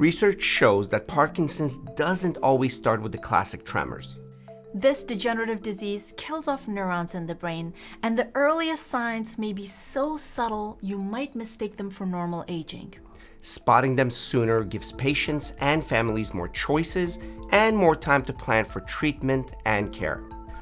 Research shows that Parkinson's doesn't always start with the classic tremors. This degenerative disease kills off neurons in the brain, and the earliest signs may be so subtle you might mistake them for normal aging. Spotting them sooner gives patients and families more choices and more time to plan for treatment and care.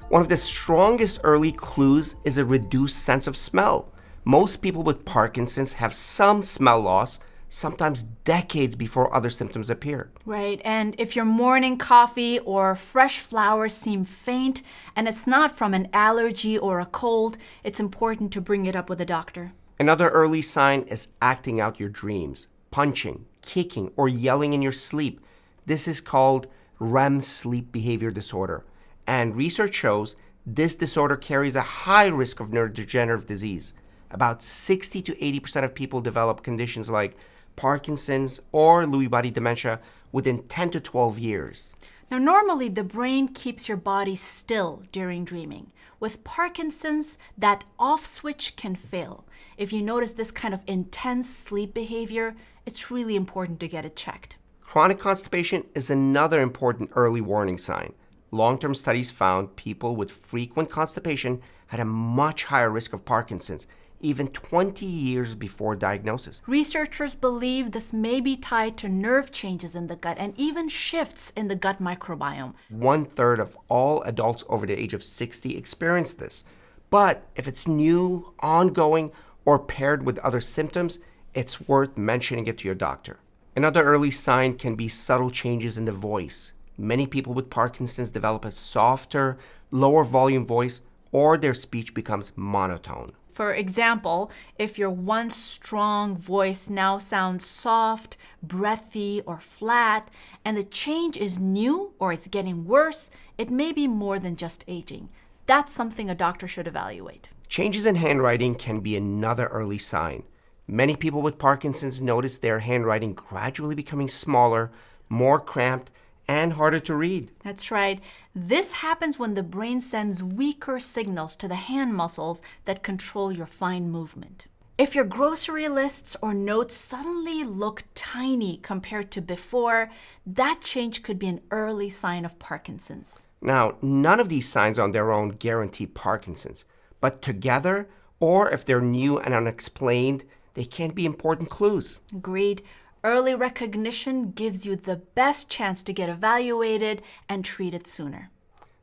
One of the strongest early clues is a reduced sense of smell. Most people with Parkinson's have some smell loss, sometimes decades before other symptoms appear. Right, and if your morning coffee or fresh flowers seem faint and it's not from an allergy or a cold, it's important to bring it up with a doctor. Another early sign is acting out your dreams, punching, kicking, or yelling in your sleep. This is called REM sleep behavior disorder, and research shows this disorder carries a high risk of neurodegenerative disease. About 60 to 80% of people develop conditions like Parkinson's or Lewy body dementia within 10 to 12 years. Now, normally the brain keeps your body still during dreaming. With Parkinson's, that off switch can fail. If you notice this kind of intense sleep behavior, it's really important to get it checked. Chronic constipation is another important early warning sign. Long-term studies found people with frequent constipation had a much higher risk of Parkinson's, even 20 years before diagnosis. Researchers believe this may be tied to nerve changes in the gut and even shifts in the gut microbiome. 1/3 of all adults over the age of 60 experience this. But if it's new, ongoing, or paired with other symptoms, it's worth mentioning it to your doctor. Another early sign can be subtle changes in the voice. Many people with Parkinson's develop a softer, lower volume voice, or their speech becomes monotone. For example, if your once strong voice now sounds soft, breathy, or flat, and the change is new or it's getting worse, it may be more than just aging. That's something a doctor should evaluate. Changes in handwriting can be another early sign. Many people with Parkinson's notice their handwriting gradually becoming smaller, more cramped, and harder to read. That's right. This happens when the brain sends weaker signals to the hand muscles that control your fine movement. If your grocery lists or notes suddenly look tiny compared to before, that change could be an early sign of Parkinson's. Now, none of these signs on their own guarantee Parkinson's, but together, or if they're new and unexplained, they can be important clues. Agreed. Early recognition gives you the best chance to get evaluated and treated sooner.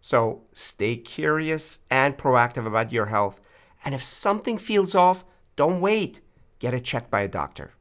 So stay curious and proactive about your health. And if something feels off, don't wait. Get it checked by a doctor.